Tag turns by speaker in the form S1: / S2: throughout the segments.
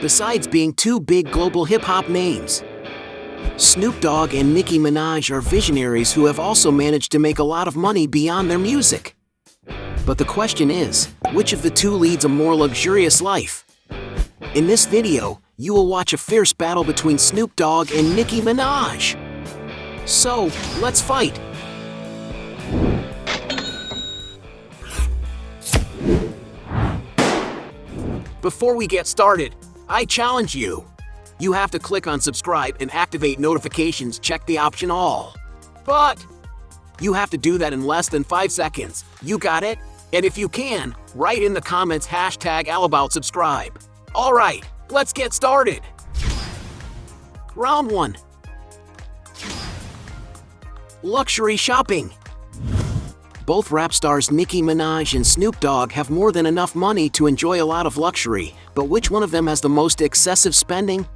S1: besides being two big global hip-hop names. Snoop Dogg and Nicki Minaj are visionaries who have also managed to make a lot of money beyond their music. But the question is, which of the two leads a more luxurious life? In this video, you will watch a fierce battle between Snoop Dogg and Nicki Minaj. So, let's fight! Before we get started, I challenge you. You have to click on subscribe and activate notifications, check the option all. But you have to do that in less than 5 seconds. You got it? And if you can, write in the comments #AllAboutSubscribe. Alright, let's get started. Round 1. Luxury shopping. Both rap stars Nicki Minaj and Snoop Dogg have more than enough money to enjoy a lot of luxury, but which one of them has the most excessive spending?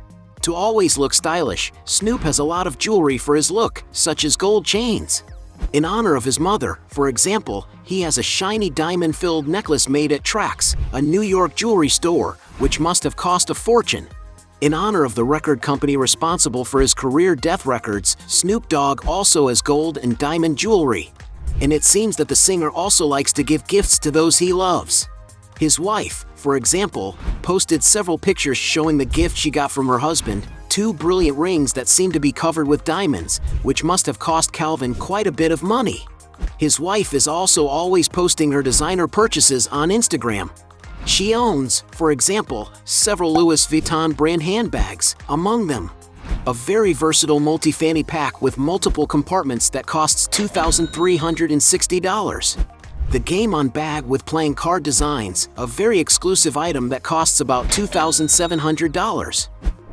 S1: To always look stylish, Snoop has a lot of jewelry for his look, such as gold chains. In honor of his mother, for example, he has a shiny diamond-filled necklace made at Trax, a New York jewelry store, which must have cost a fortune. In honor of the record company responsible for his career death records, Snoop Dogg also has gold and diamond jewelry. And it seems that the singer also likes to give gifts to those he loves. His wife, for example, posted several pictures showing the gift she got from her husband, 2 brilliant rings that seem to be covered with diamonds, which must have cost Calvin quite a bit of money. His wife is also always posting her designer purchases on Instagram. She owns, for example, several Louis Vuitton brand handbags, among them a very versatile multi-fanny pack with multiple compartments that costs $2,360. The Game On bag with playing card designs, a very exclusive item that costs about $2,700.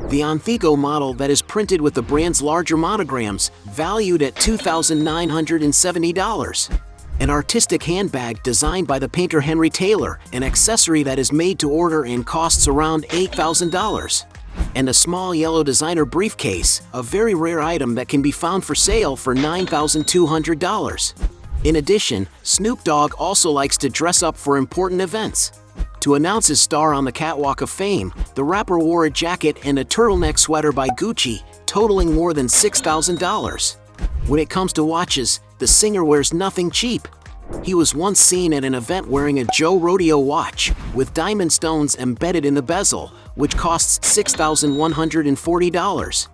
S1: The Onthego model that is printed with the brand's larger monograms, valued at $2,970. An artistic handbag designed by the painter Henry Taylor, an accessory that is made to order and costs around $8,000. And a small yellow designer briefcase, a very rare item that can be found for sale for $9,200. In addition, Snoop Dogg also likes to dress up for important events. To announce his star on the catwalk of fame, the rapper wore a jacket and a turtleneck sweater by Gucci, totaling more than $6,000. When it comes to watches, the singer wears nothing cheap. He was once seen at an event wearing a Joe Rodeo watch, with diamond stones embedded in the bezel, which costs $6,140.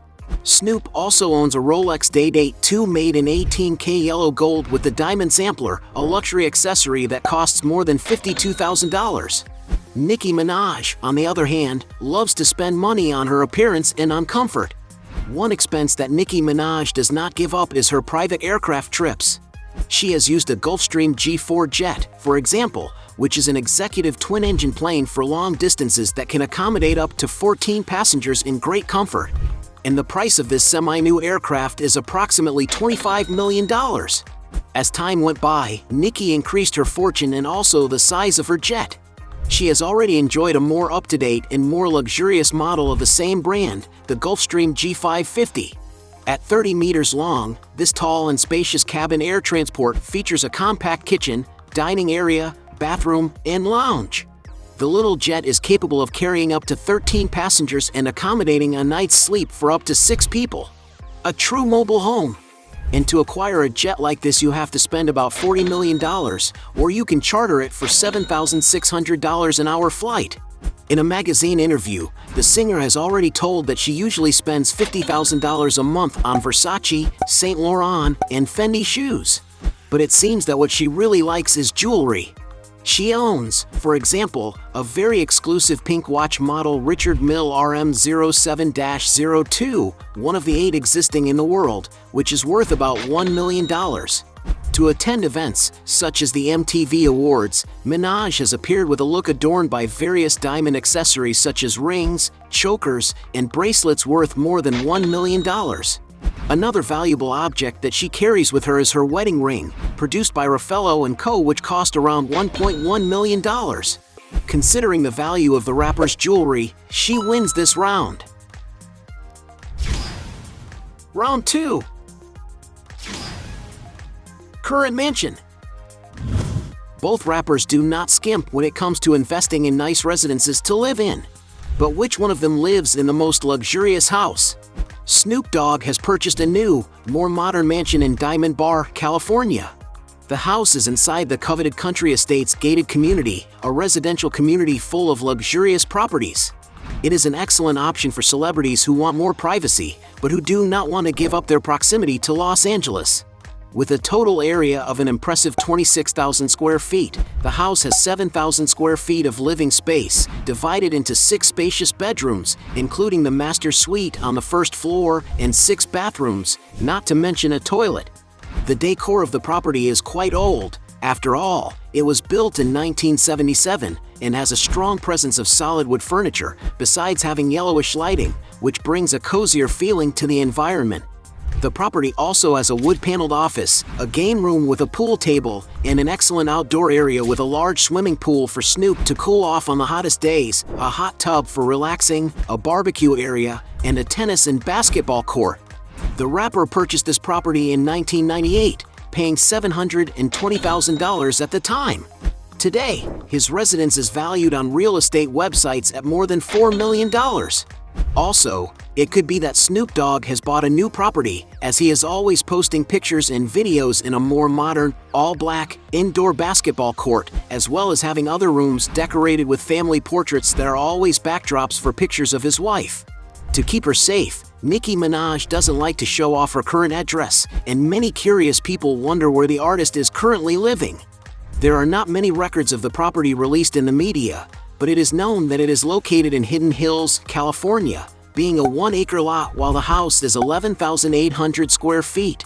S1: Snoop also owns a Rolex Day-Date 2 made in 18K yellow gold with the diamond sampler, a luxury accessory that costs more than $52,000. Nicki Minaj, on the other hand, loves to spend money on her appearance and on comfort. One expense that Nicki Minaj does not give up is her private aircraft trips. She has used a Gulfstream G4 jet, for example, which is an executive twin-engine plane for long distances that can accommodate up to 14 passengers in great comfort. And the price of this semi-new aircraft is approximately $25 million. As time went by, Nicki increased her fortune and also the size of her jet. She has already enjoyed a more up-to-date and more luxurious model of the same brand, the Gulfstream G550. At 30 meters long, this tall and spacious cabin air transport features a compact kitchen, dining area, bathroom, and lounge. The little jet is capable of carrying up to 13 passengers and accommodating a night's sleep for up to 6 people. A true mobile home. And to acquire a jet like this you have to spend about $40 million, or you can charter it for $7,600 an hour flight. In a magazine interview, the singer has already told that she usually spends $50,000 a month on Versace, Saint Laurent, and Fendi shoes. But it seems that what she really likes is jewelry. She owns, for example, a very exclusive pink watch model Richard Mille RM07-02, one of the 8 existing in the world, which is worth about $1 million. To attend events, such as the MTV Awards, Minaj has appeared with a look adorned by various diamond accessories such as rings, chokers, and bracelets worth more than $1 million. Another valuable object that she carries with her is her wedding ring, produced by Raffaello & Co., which cost around $1.1 million. Considering the value of the rapper's jewelry, she wins this round. Round 2. Current mansion. Both rappers do not skimp when it comes to investing in nice residences to live in. But which one of them lives in the most luxurious house? Snoop Dogg has purchased a new, more modern mansion in Diamond Bar, California. The house is inside the coveted Country Estates gated community, a residential community full of luxurious properties. It is an excellent option for celebrities who want more privacy, but who do not want to give up their proximity to Los Angeles. With a total area of an impressive 26,000 square feet, the house has 7,000 square feet of living space, divided into 6 spacious bedrooms, including the master suite on the first floor and 6 bathrooms, not to mention a toilet. The decor of the property is quite old. After all, it was built in 1977 and has a strong presence of solid wood furniture, besides having yellowish lighting, which brings a cozier feeling to the environment. The property also has a wood-paneled office, a game room with a pool table, and an excellent outdoor area with a large swimming pool for Snoop to cool off on the hottest days, a hot tub for relaxing, a barbecue area, and a tennis and basketball court. The rapper purchased this property in 1998, paying $720,000 at the time. Today, his residence is valued on real estate websites at more than $4 million. Also, it could be that Snoop Dogg has bought a new property, as he is always posting pictures and videos in a more modern, all-black, indoor basketball court, as well as having other rooms decorated with family portraits that are always backdrops for pictures of his wife. To keep her safe, Nicki Minaj doesn't like to show off her current address, and many curious people wonder where the artist is currently living. There are not many records of the property released in the media, but it is known that it is located in Hidden Hills, California, being a 1-acre lot while the house is 11,800 square feet.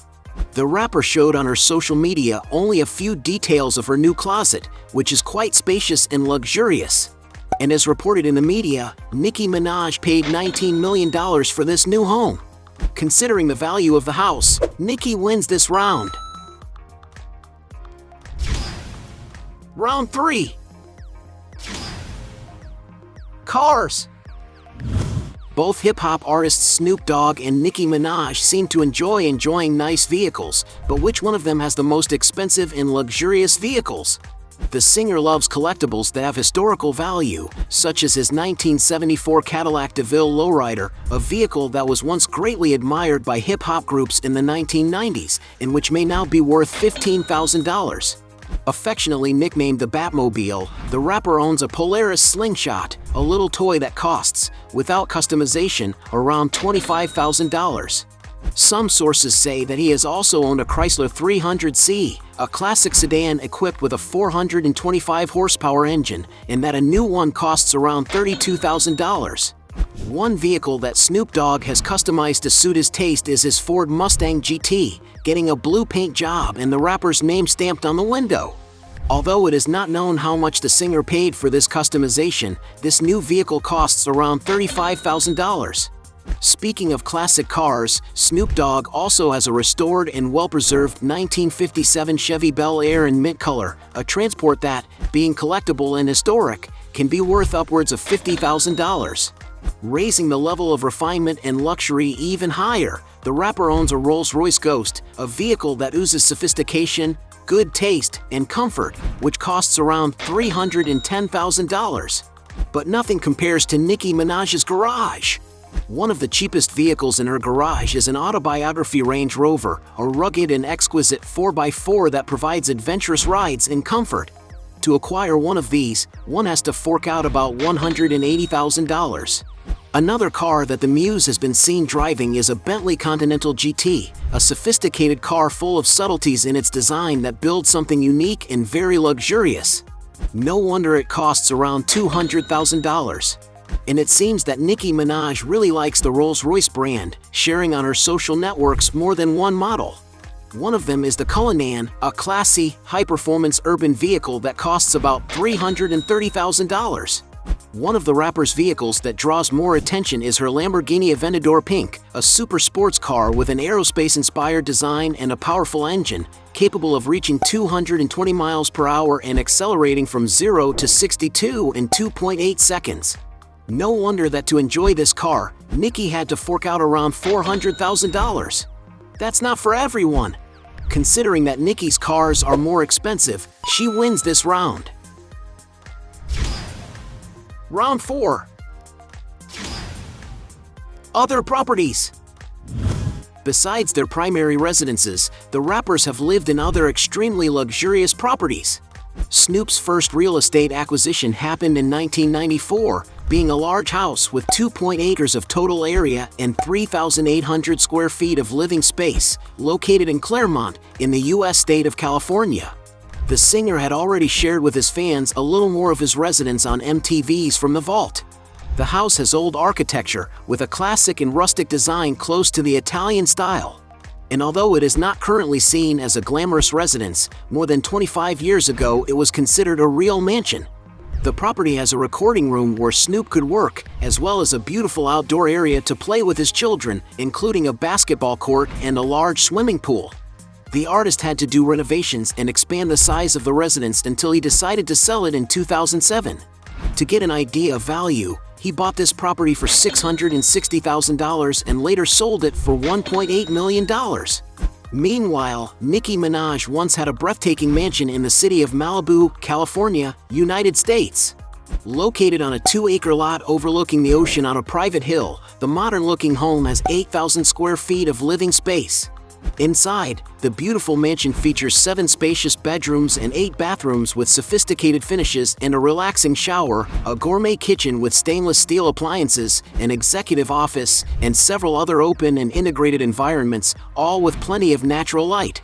S1: The rapper showed on her social media only a few details of her new closet, which is quite spacious and luxurious. And as reported in the media, Nicki Minaj paid $19 million for this new home. Considering the value of the house, Nicki wins this round. Round 3. Cars. Both hip-hop artists Snoop Dogg and Nicki Minaj seem to enjoying nice vehicles, but which one of them has the most expensive and luxurious vehicles? The singer loves collectibles that have historical value, such as his 1974 Cadillac DeVille Lowrider, a vehicle that was once greatly admired by hip-hop groups in the 1990s, and which may now be worth $15,000. Affectionately nicknamed the Batmobile, the rapper owns a Polaris Slingshot, a little toy that costs, without customization, around $25,000. Some sources say that he has also owned a Chrysler 300C, a classic sedan equipped with a 425 horsepower engine, and that a new one costs around $32,000. One vehicle that Snoop Dogg has customized to suit his taste is his Ford Mustang GT, getting a blue paint job and the rapper's name stamped on the window. Although it is not known how much the singer paid for this customization, this new vehicle costs around $35,000. Speaking of classic cars, Snoop Dogg also has a restored and well-preserved 1957 Chevy Bel Air in mint color, a transport that, being collectible and historic, can be worth upwards of $50,000. Raising the level of refinement and luxury even higher, the rapper owns a Rolls-Royce Ghost, a vehicle that oozes sophistication, good taste, and comfort, which costs around $310,000. But nothing compares to Nicki Minaj's garage. One of the cheapest vehicles in her garage is an Autobiography Range Rover, a rugged and exquisite 4x4 that provides adventurous rides and comfort. To acquire one of these, one has to fork out about $180,000. Another car that the Muse has been seen driving is a Bentley Continental GT, a sophisticated car full of subtleties in its design that builds something unique and very luxurious. No wonder it costs around $200,000. And it seems that Nicki Minaj really likes the Rolls-Royce brand, sharing on her social networks more than one model. One of them is the Cullinan, a classy, high-performance urban vehicle that costs about $330,000. One of the rapper's vehicles that draws more attention is her Lamborghini Aventador Pink, a super sports car with an aerospace-inspired design and a powerful engine, capable of reaching 220 miles per hour and accelerating from 0 to 62 in 2.8 seconds. No wonder that to enjoy this car, Nicki had to fork out around $400,000. That's not for everyone. Considering that Nicki's cars are more expensive, she wins this round. Round 4. Other properties. Besides their primary residences, the rappers have lived in other extremely luxurious properties. Snoop's first real estate acquisition happened in 1994, being a large house with 2.8 acres of total area and 3,800 square feet of living space, located in Claremont, in the U.S. state of California. The singer had already shared with his fans a little more of his residence on MTV's From the Vault. The house has old architecture, with a classic and rustic design close to the Italian style. And although it is not currently seen as a glamorous residence, more than 25 years ago it was considered a real mansion. The property has a recording room where Snoop could work, as well as a beautiful outdoor area to play with his children, including a basketball court and a large swimming pool. The artist had to do renovations and expand the size of the residence until he decided to sell it in 2007. To get an idea of value, he bought this property for $660,000 and later sold it for $1.8 million. Meanwhile, Nicki Minaj once had a breathtaking mansion in the city of Malibu, California, United States. Located on a 2-acre lot overlooking the ocean on a private hill, the modern-looking home has 8,000 square feet of living space. Inside, the beautiful mansion features 7 spacious bedrooms and 8 bathrooms with sophisticated finishes and a relaxing shower, a gourmet kitchen with stainless steel appliances, an executive office, and several other open and integrated environments, all with plenty of natural light.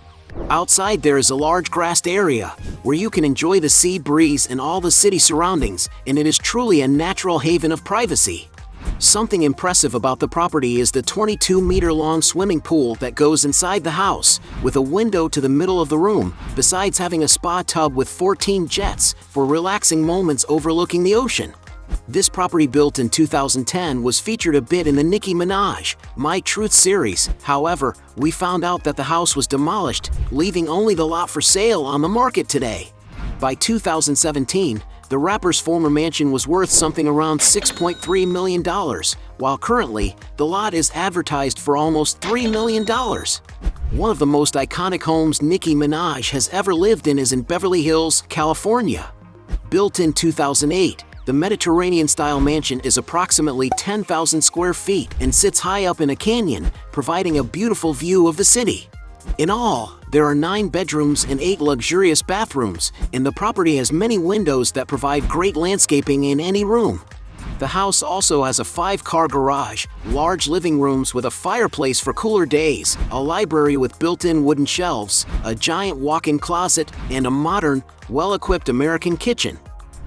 S1: Outside there is a large grassed area, where you can enjoy the sea breeze and all the city surroundings, and it is truly a natural haven of privacy. Something impressive about the property is the 22-meter-long swimming pool that goes inside the house, with a window to the middle of the room, besides having a spa tub with 14 jets for relaxing moments overlooking the ocean. This property, built in 2010, was featured a bit in the Nicki Minaj, My Truth series. However, we found out that the house was demolished, leaving only the lot for sale on the market today. By 2017, the rapper's former mansion was worth something around $6.3 million, while currently, the lot is advertised for almost $3 million. One of the most iconic homes Nicki Minaj has ever lived in is in Beverly Hills, California. Built in 2008, the Mediterranean-style mansion is approximately 10,000 square feet and sits high up in a canyon, providing a beautiful view of the city. In all, there are 9 bedrooms and 8 luxurious bathrooms, and the property has many windows that provide great landscaping in any room. The house also has a 5-car garage, large living rooms with a fireplace for cooler days, a library with built-in wooden shelves, a giant walk-in closet, and a modern, well-equipped American kitchen.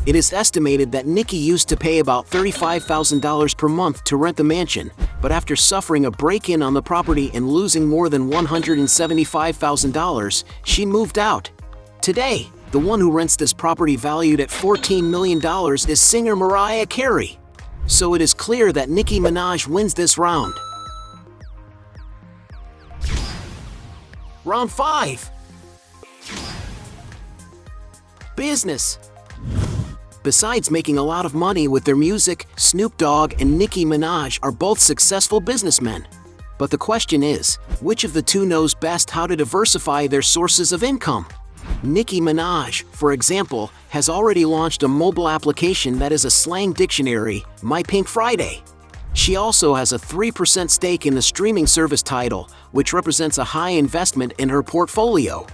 S1: It is estimated that Nicki used to pay about $35,000 per month to rent the mansion, but after suffering a break-in on the property and losing more than $175,000, she moved out. Today, the one who rents this property, valued at $14 million, is singer Mariah Carey. So it is clear that Nicki Minaj wins this round. Round 5. Business. Besides making a lot of money with their music, Snoop Dogg and Nicki Minaj are both successful businessmen. But the question is, which of the two knows best how to diversify their sources of income? Nicki Minaj, for example, has already launched a mobile application that is a slang dictionary, My Pink Friday. She also has a 3% stake in the streaming service Tidal, which represents a high investment in her portfolio.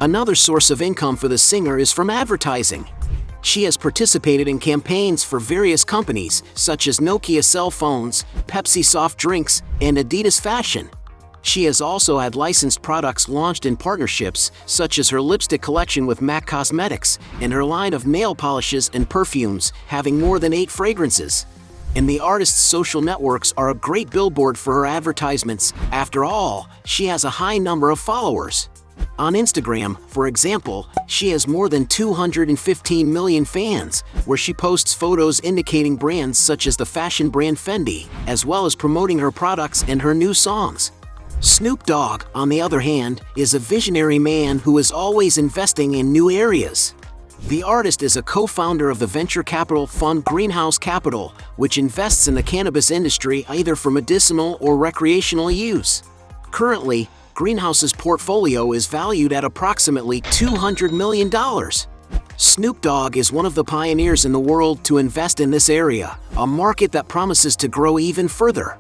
S1: Another source of income for the singer is from advertising. She has participated in campaigns for various companies, such as Nokia cell phones, Pepsi soft drinks, and Adidas fashion. She has also had licensed products launched in partnerships, such as her lipstick collection with MAC Cosmetics, and her line of nail polishes and perfumes, having more than 8 fragrances. And the artist's social networks are a great billboard for her advertisements. After all, she has a high number of followers. On Instagram, for example, she has more than 215 million fans, where she posts photos indicating brands such as the fashion brand Fendi, as well as promoting her products and her new songs. Snoop Dogg, on the other hand, is a visionary man who is always investing in new areas. The artist is a co-founder of the venture capital fund Greenhouse Capital, which invests in the cannabis industry either for medicinal or recreational use. Currently, Greenhouse's portfolio is valued at approximately $200 million. Snoop Dogg is one of the pioneers in the world to invest in this area, a market that promises to grow even further.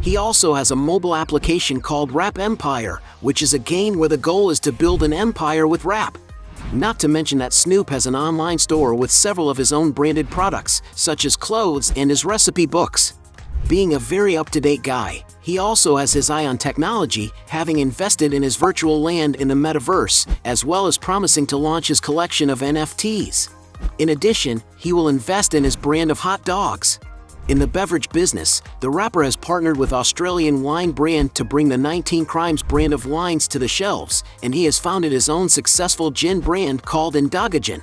S1: He also has a mobile application called Rap Empire, which is a game where the goal is to build an empire with rap. Not to mention that Snoop has an online store with several of his own branded products, such as clothes and his recipe books. Being a very up-to-date guy, he also has his eye on technology, having invested in his virtual land in the metaverse, as well as promising to launch his collection of NFTs. In addition, he will invest in his brand of hot dogs. In the beverage business, the rapper has partnered with Australian wine brand to bring the 19 Crimes brand of wines to the shelves, and he has founded his own successful gin brand called Indogagin.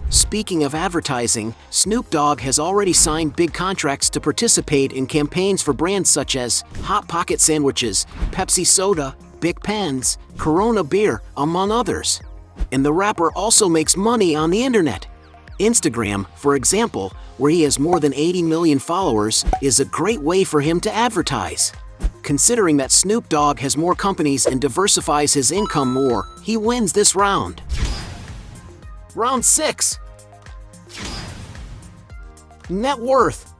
S1: Speaking of advertising, Snoop Dogg has already signed big contracts to participate in campaigns for brands such as Hot Pocket Sandwiches, Pepsi Soda, Bic Pens, Corona Beer, among others. And the rapper also makes money on the internet. Instagram, for example, where he has more than 80 million followers, is a great way for him to advertise. Considering that Snoop Dogg has more companies and diversifies his income more, he wins this round. Round 6. Net worth.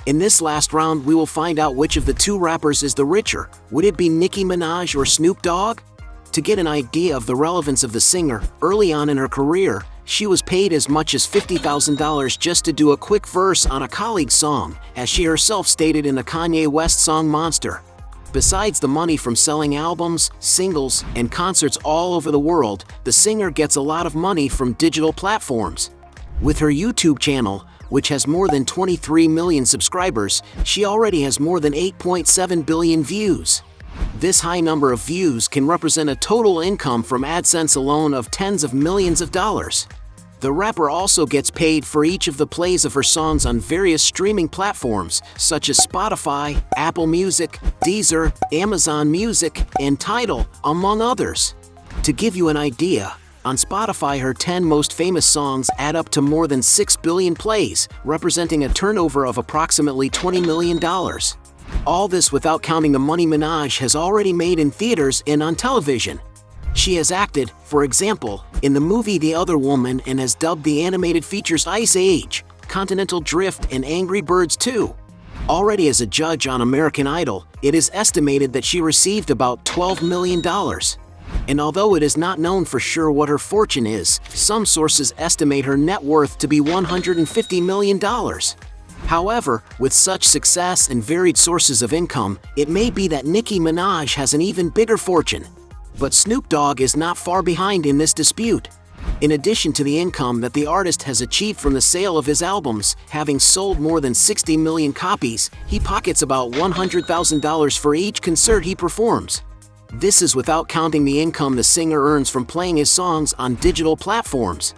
S1: In this last round, we will find out which of the two rappers is the richer. Would it be Nicki Minaj or Snoop Dogg? To get an idea of the relevance of the singer, early on in her career, she was paid as much as $50,000 just to do a quick verse on a colleague's song, as she herself stated in the Kanye West song Monster. Besides the money from selling albums, singles, and concerts all over the world, the singer gets a lot of money from digital platforms. With her YouTube channel, which has more than 23 million subscribers, she already has more than 8.7 billion views. This high number of views can represent a total income from AdSense alone of tens of millions of dollars. The rapper also gets paid for each of the plays of her songs on various streaming platforms such as Spotify, Apple Music, Deezer, Amazon Music, and Tidal, among others. To give you an idea, on Spotify her 10 most famous songs add up to more than 6 billion plays, representing a turnover of approximately $20 million. All this without counting the money Minaj has already made in theaters and on television. She has acted, for example, in the movie The Other Woman and has dubbed the animated features Ice Age, Continental Drift, and Angry Birds 2. Already as a judge on American Idol, it is estimated that she received about $12 million. And although it is not known for sure what her fortune is, some sources estimate her net worth to be $150 million. However, with such success and varied sources of income, it may be that Nicki Minaj has an even bigger fortune. But Snoop Dogg is not far behind in this dispute. In addition to the income that the artist has achieved from the sale of his albums, having sold more than 60 million copies, he pockets about $100,000 for each concert he performs. This is without counting the income the singer earns from playing his songs on digital platforms.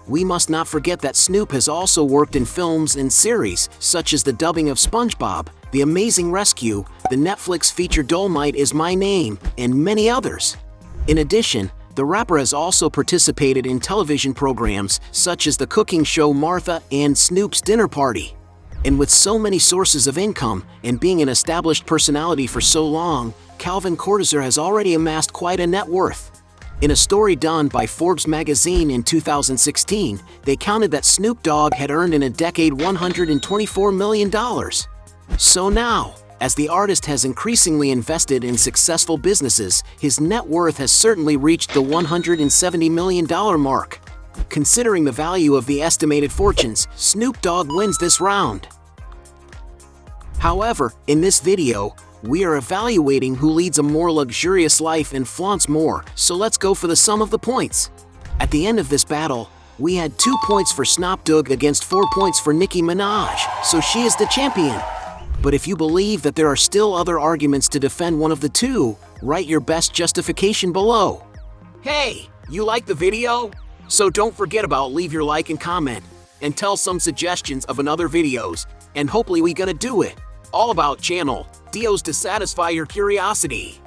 S1: We must not forget that Snoop has also worked in films and series, such as the dubbing of SpongeBob, The Amazing Rescue, the Netflix feature Dolomite Is My Name, and many others. In addition, the rapper has also participated in television programs such as the cooking show Martha and Snoop's Dinner Party. And with so many sources of income, and being an established personality for so long, Calvin Cortazar has already amassed quite a net worth. In a story done by Forbes magazine in 2016, they counted that Snoop Dogg had earned in a decade $124 million. So now, as the artist has increasingly invested in successful businesses, his net worth has certainly reached the $170 million mark. Considering the value of the estimated fortunes, Snoop Dogg wins this round. However, in this video, we are evaluating who leads a more luxurious life and flaunts more, so let's go for the sum of the points. At the end of this battle, we had 2 points for Snoop Dogg against 4 points for Nicki Minaj, so she is the champion. But if you believe that there are still other arguments to defend one of the two, write your best justification below. Hey, you like the video? So don't forget about leave your like and comment, and tell some suggestions of another videos, and hopefully we gonna do it. All about channel Dios to satisfy your curiosity.